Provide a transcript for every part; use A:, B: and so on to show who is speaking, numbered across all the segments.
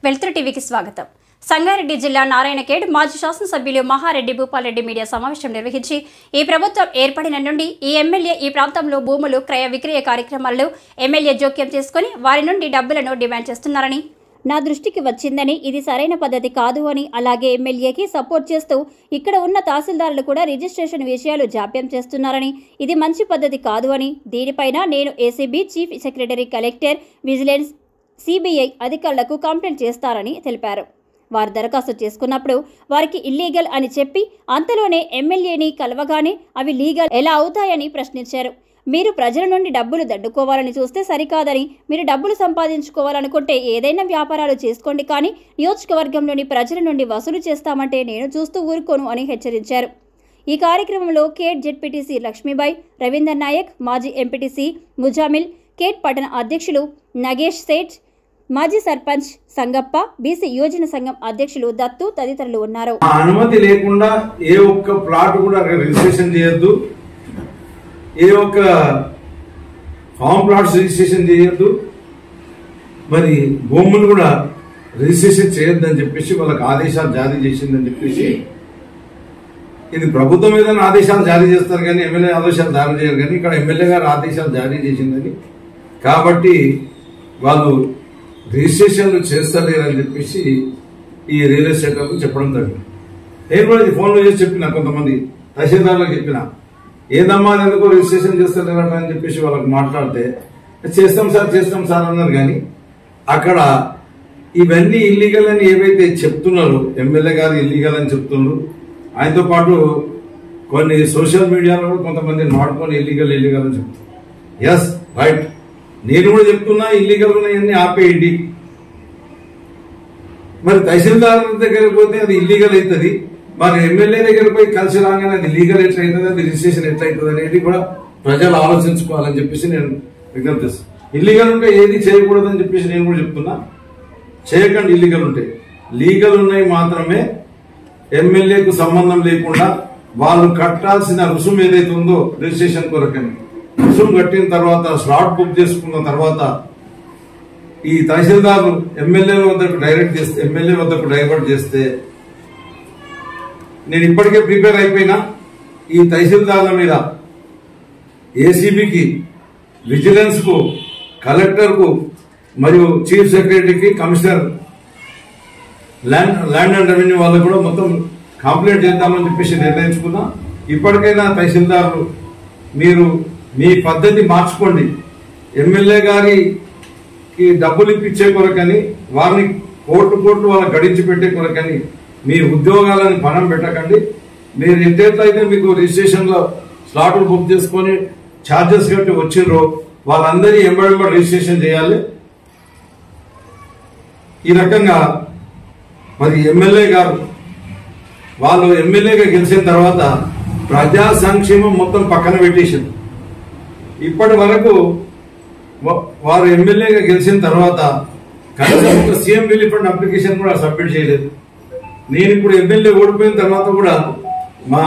A: వెల్తురు టీవీకి స్వాగతం. సంగారెడ్డి జిల్లా నారాయణఖేడ్ మాజీ శాసనసభ్యులు మహారెడ్డి భూపాల్రెడ్డి మీడియా సమావేశం నిర్వహించి ఈ ప్రభుత్వం ఏర్పడిన నుండి ఈ ఎమ్మెల్యే ఈ ప్రాంతంలో భూములు క్రయ విక్రయ కార్యక్రమాల్లో ఎమ్మెల్యే జోక్యం చేసుకుని వారి నుండి డబ్బులను డిమాండ్ చేస్తున్నారని, నా దృష్టికి వచ్చిందని ఇది సరైన పద్ధతి కాదు అని, అలాగే ఎమ్మెల్యేకి సపోర్ట్ చేస్తూ ఇక్కడ ఉన్న తహసీల్దారులు కూడా రిజిస్ట్రేషన్ విషయాలు జాప్యం చేస్తున్నారని, ఇది మంచి పద్ధతి కాదు అని, దీనిపైన నేను ACB chief secretary, collector, vigilance, CBI అధికారులకు కంప్లైంట్ చేస్తారని తెలిపారు. వారు దరఖాస్తు చేసుకున్నప్పుడు వారికి ఇల్లీగల్ అని చెప్పి అంతలోనే ఎమ్మెల్యేని కలవగానే అవి లీగల్ ఎలా అవుతాయని ప్రశ్నించారు. మీరు ప్రజల నుండి డబ్బులు దడ్డుకోవాలని చూస్తే సరికాదని, మీరు డబ్బులు సంపాదించుకోవాలనుకుంటే ఏదైనా వ్యాపారాలు చేసుకోండి, కానీ నియోజకవర్గంలోని ప్రజల నుండి వసూలు చేస్తామంటే నేను చూస్తూ ఊరుకోను అని హెచ్చరించారు. ఈ కార్యక్రమంలో కేట్ జెడ్పీటీసీ లక్ష్మీబాయి, రవీందర్ నాయక్, మాజీ ఎంపీటీసీ ముజామిల్, కేట్ పట్టణ అధ్యక్షులు నగేష్ సేఠ్, మాజీ సర్పంచ్ సంగప్ప, బీసీ యోజన సంఘం అధ్యక్షులు దత్తు తదితరులు ఉన్నారు.
B: అనుమతి లేకుండా ఏ ఒక్క ప్లాట్ కూడా రిజిస్ట్రేషన్ చేయొద్దు, ఏ ఒక్క ఫామ్ ప్లాట్స్ రిజిస్ట్రేషన్ చేయొద్దు, మరి భూములు కూడా రిజిస్ట్రేషన్ చేయొద్దని చెప్పేసి వాళ్ళకి ఆదేశాలు జారీ చేసిందని చెప్పేసి, ఇది ప్రభుత్వం ఏదైనా ఆదేశాలు జారీ చేస్తారు కానీ ఎమ్మెల్యే ఆదేశాలు జారీ చేయరు, కానీ ఇక్కడ ఎమ్మెల్యే గారు ఆదేశాలు జారీ చేసిందని, కాబట్టి వాళ్ళు రిజిస్ట్రేషన్లు చేస్తలేరని చెప్పేసి ఈ రియల్ ఎస్టేట్ వాళ్ళకు చెప్పడం జరిగింది. నేను కూడా ఇది ఫోన్లో చేసి చెప్పిన, కొంతమంది తహసీల్దార్లకు చెప్పిన, ఏదమ్మా ఎందుకు రిజిస్ట్రేషన్ చేస్తలేరట అని చెప్పేసి వాళ్ళకి మాట్లాడితే చేస్తాం సార్ అన్నారు. కానీ అక్కడ ఇవన్నీ ఇల్లీగల్ అని ఏవైతే చెప్తున్నారో, ఎమ్మెల్యే గారు ఇల్లీగల్ అని చెప్తున్నారు, ఆయనతో పాటు కొన్ని సోషల్ మీడియాలో కూడా కొంతమంది వాడుకొని ఇల్లీగల్ అని చెప్తున్నారు. ఎస్ రైట్, నేను కూడా చెప్తున్నా ఇల్లీగల్ ఉన్నాయన్నీ ఆపేయండి. మరి తహసీల్దార్ దగ్గరికి పోతే అది ఇల్లీగల్ అవుతుంది, మరి ఎమ్మెల్యే దగ్గర పోయి కలిసి రాగానే అది లీగల్ ఎట్లయితుంది, అది రిజిస్ట్రేషన్ ఎట్లయితుంది అనేది కూడా ప్రజలు ఆలోచించుకోవాలని చెప్పేసి నేను విజ్ఞప్తి చేస్తాను. ఇల్లీగల్ ఉంటే ఏది చేయకూడదని చెప్పేసి నేను కూడా చెప్తున్నా, చేయకండి. ఇల్లీగల్ ఉంటే, లీగల్ ఉన్నాయి మాత్రమే ఎమ్మెల్యేకు సంబంధం లేకుండా వాళ్ళు కట్టాల్సిన రుసుము ఏదైతే ఉందో రిజిస్ట్రేషన్ కొరకని రుసుము కట్టిన తర్వాత, స్లాట్ బుక్ చేసుకున్న తర్వాత ఈ తహసీల్దారు ఎమ్మెల్యే వద్దకు డైవర్ట్ చేస్తే, నేను ఇప్పటికే ప్రిపేర్ అయిపోయినా ఈ తహసీల్దార్ల మీద ఏసీబీకి, విజిలెన్స్ కు, కలెక్టర్ కు మరియు చీఫ్ సెక్రటరీకి, కమిషనర్ ల్యాండ్ అండ్ రెవెన్యూ వాళ్ళకు కూడా మొత్తం కంప్లైంట్ చేద్దామని చెప్పేసి నిర్ణయించుకున్నా. ఇప్పటికైనా తహసీల్దార్లు మీరు మీ పద్ధతి మార్చుకోండి. ఎమ్మెల్యే గారికి డబ్బులు ఇప్పించే కొరకని, వారిని కోట్లు వాళ్ళకి గడించి పెట్టే కొరకని మీ ఉద్యోగాలను పణం పెట్టకండి. మీరు ఎట్లయితే మీకు రిజిస్ట్రేషన్ లో స్లాట్లు బుక్ చేసుకొని ఛార్జెస్ కట్టి వచ్చిండ్రో వాళ్ళందరి ఎంబడి రిజిస్ట్రేషన్ చేయాలి. ఈ రకంగా మరి ఎమ్మెల్యే గారు వాళ్ళు ఎమ్మెల్యేగా గెలిచిన తర్వాత ప్రజా సంక్షేమం మొత్తం పక్కన పెట్టేసింది. ఇప్పటి వరకు వారు ఎమ్మెల్యేగా గెలిచిన తర్వాత కనీసం ఒక సీఎం రిలీఫ్ ఫండ్ అప్లికేషన్ కూడా సబ్మిట్ చేయలేదు. నేను ఇప్పుడు ఎమ్మెల్యే ఓడిపోయిన తర్వాత కూడా మా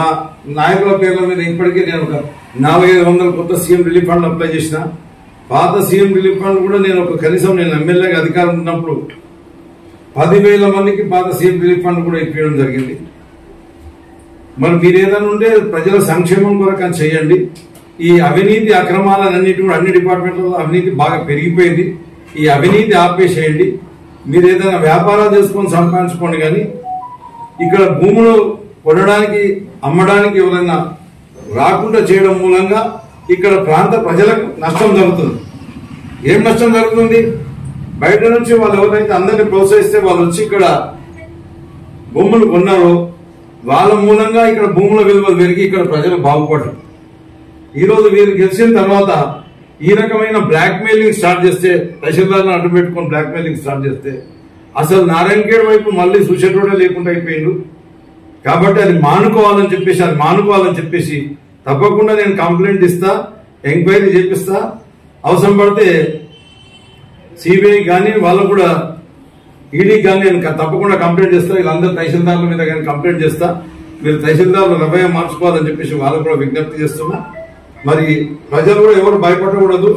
B: నాయకుల పేర్ల మీద ఇప్పటికీ నేను ఒక 400-500 కొత్త సీఎం రిలీఫ్ ఫండ్ అప్లై చేసిన. పాత సీఎం రిలీఫ్ ఫండ్ కూడా నేను కనీసం నేను ఎమ్మెల్యేగా అధికారం ఉన్నప్పుడు 10,000 మందికి పాత సీఎం రిలీఫ్ ఫండ్ కూడా ఇప్పించడం జరిగింది. మరి మీరు ఏదైనా ఉంటే ప్రజల సంక్షేమం కొరకు అని చేయండి. ఈ అవినీతి అక్రమాలన్నిటి కూడా అన్ని డిపార్ట్మెంట్లలో అవినీతి బాగా పెరిగిపోయింది. ఈ అవినీతి ఆపేసేయండి. మీరు ఏదైనా వ్యాపారాలు చేసుకొని సంపాదించుకోండి, కానీ ఇక్కడ భూములు కొనడానికి, అమ్మడానికి ఎవరైనా రాకుండా చేయడం మూలంగా ఇక్కడ ప్రాంత ప్రజలకు నష్టం జరుగుతుంది. ఏం నష్టం జరుగుతుంది? బయట నుంచి వాళ్ళు ఎవరైతే అందరినీ ప్రోత్సహిస్తే వాళ్ళు వచ్చి ఇక్కడ భూములు కొన్నారో వాళ్ళ మూలంగా ఇక్కడ భూముల విలువలు పెరిగి ఇక్కడ ప్రజలు బాగుపడరు. ఈరోజు వీరు గెలిచిన తర్వాత ఈ రకమైన బ్లాక్ మెయిలింగ్ స్టార్ట్ చేస్తే, తహసీల్దార్లను అడ్డు పెట్టుకుని బ్లాక్ మెయిలింగ్ స్టార్ట్ చేస్తే అసలు నారాయణఖేడ్ వైపు మళ్ళీ చూసేటోడే లేకుండా అయిపోయిండు. కాబట్టి అది మానుకోవాలని చెప్పేసి తప్పకుండా నేను కంప్లైంట్ ఇస్తా, ఎంక్వైరీ చేపిస్తా. అవసరం పడితే సిబిఐ కానీ వాళ్ళు కూడా ఈడీకి కానీ నేను తప్పకుండా కంప్లైంట్ చేస్తా. వీళ్ళందరూ తహసీల్దార్ల మీద కానీ కంప్లైంట్ చేస్తా. మీరు తహసీల్దార్లు రవయ్య మార్చుకోవాలని చెప్పేసి వాళ్ళకు కూడా విజ్ఞప్తి చేస్తున్నా. మరి ప్రజలు కూడా ఎవరు భయపడకూడదు.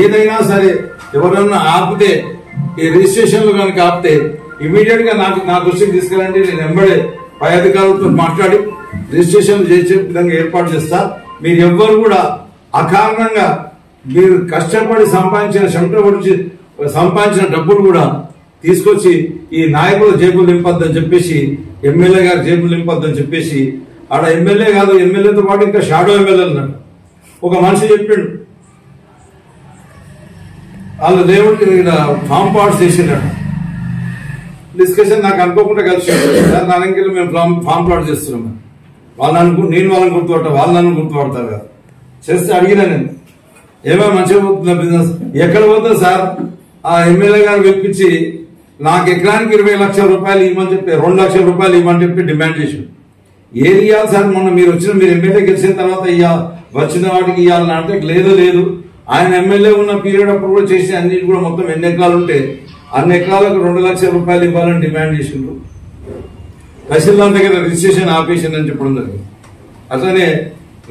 B: ఏదైనా సరే ఎవరన్నా ఆపితే, ఈ రిజిస్ట్రేషన్లు కనుక ఆపితే ఇమీడియట్ గా నా దృష్టికి తీసుకెళ్ళండి. నేను వెంబడే పై అధికారులతో మాట్లాడి రిజిస్ట్రేషన్ చేసే విధంగా ఏర్పాటు చేస్తా. మీరు ఎవ్వరు కూడా అకారణంగా మీరు కష్టపడి సంపాదించిన డబ్బులు కూడా తీసుకొచ్చి ఈ నాయకుల జేబులు నింపొద్దని చెప్పేసి, ఎమ్మెల్యే గారు జేబులు నింపొద్దని చెప్పేసి, ఆడ ఎమ్మెల్యే కాదు, ఎమ్మెల్యేతో పాటు ఇంకా షాడో ఎమ్మెల్యే అన్నాడు. ఒక మనిషి చెప్పిండు వాళ్ళు దేవుడికి ఫామ్ పార్ట్స్ చేసినట్టు డిస్కషన్ నాకు అనుకోకుండా కలిసి నాన్నకి మేము ఫామ్ ప్లాట్ చేస్తున్నాం. నేను వాళ్ళని గుర్తుపడతా, వాళ్ళు నన్ను గుర్తుపడతారు కదా. చేస్తే అడిగినా నేను ఏమో మంచిగా పోతున్నా బిజినెస్, ఎక్కడ పోతుంది సార్? ఆ ఎమ్మెల్యే గారు పిలిపించి నాకు ఎకరానికి 20 లక్షల రూపాయలు ఇవ్వమని చెప్పి 2 లక్షల రూపాయలు ఇవ్వమని చెప్పి డిమాండ్ చేసి, ఏది ఇవ్వాలి సార్? మొన్న మీరు ఎమ్మెల్యే గెలిచిన తర్వాత వచ్చిన వాటికి ఇవ్వాలని అంటే లేదు, ఆయన ఎమ్మెల్యే ఉన్న పీరియడ్ అప్పుడు కూడా చేసి అన్నిటి కూడా మొత్తం ఎన్ని ఎకరాలు ఉంటే అన్ని ఎకరాలకు 2 లక్షల రూపాయలు ఇవ్వాలని డిమాండ్ చేసిండ్రు. తహసీల్దార్ దగ్గర రిజిస్ట్రేషన్ ఆపేషన్ అని చెప్పడం జరిగింది. అట్లనే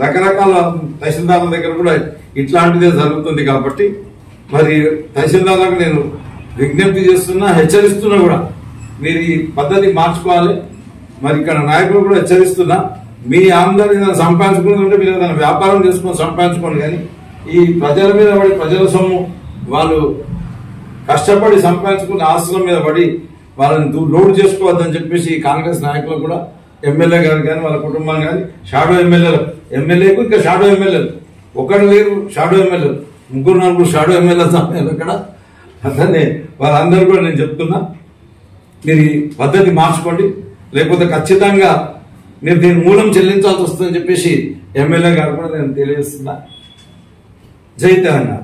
B: రకరకాల తహసీల్దార్ల దగ్గర కూడా ఇట్లాంటిదే జరుగుతుంది. కాబట్టి మరి తహసీల్దార్లకు నేను విజ్ఞప్తి చేస్తున్నా, హెచ్చరిస్తున్నా కూడా మీరు ఈ పద్ధతి మార్చుకోవాలి. మరి ఇక్కడ నాయకులు కూడా హెచ్చరిస్తున్నా, మీ ఆందోళన సంపాదించుకుంటుంటే మీరు ఏదైనా వ్యాపారం చేసుకొని సంపాదించుకోండి, కానీ ఈ ప్రజల మీద పడి ప్రజల సొమ్ము వాళ్ళు కష్టపడి సంపాదించుకున్న ఆస్తుల మీద పడి వాళ్ళని లోడ్ చేసుకోవద్దని చెప్పేసి కాంగ్రెస్ నాయకులు కూడా, ఎమ్మెల్యే గారు కానీ వాళ్ళ కుటుంబం కానీ, షాడో ఎమ్మెల్యేకు ఇంకా షాడో ఎమ్మెల్యేలు ఒకటి లేరు, షాడో ఎమ్మెల్యేలు 3-4 షాడో ఎమ్మెల్యేలు అక్కడ. అట్లనే వాళ్ళందరూ కూడా నేను చెప్తున్నా, మీరు ఈ పద్ధతి మార్చుకోండి, లేకపోతే ఖచ్చితంగా మీరు దీని మూలం చెల్లించాల్సి వస్తుందని చెప్పేసి ఎమ్మెల్యే గారు కూడా నేను తెలియజేస్తున్నా. జై తెలంగాణ.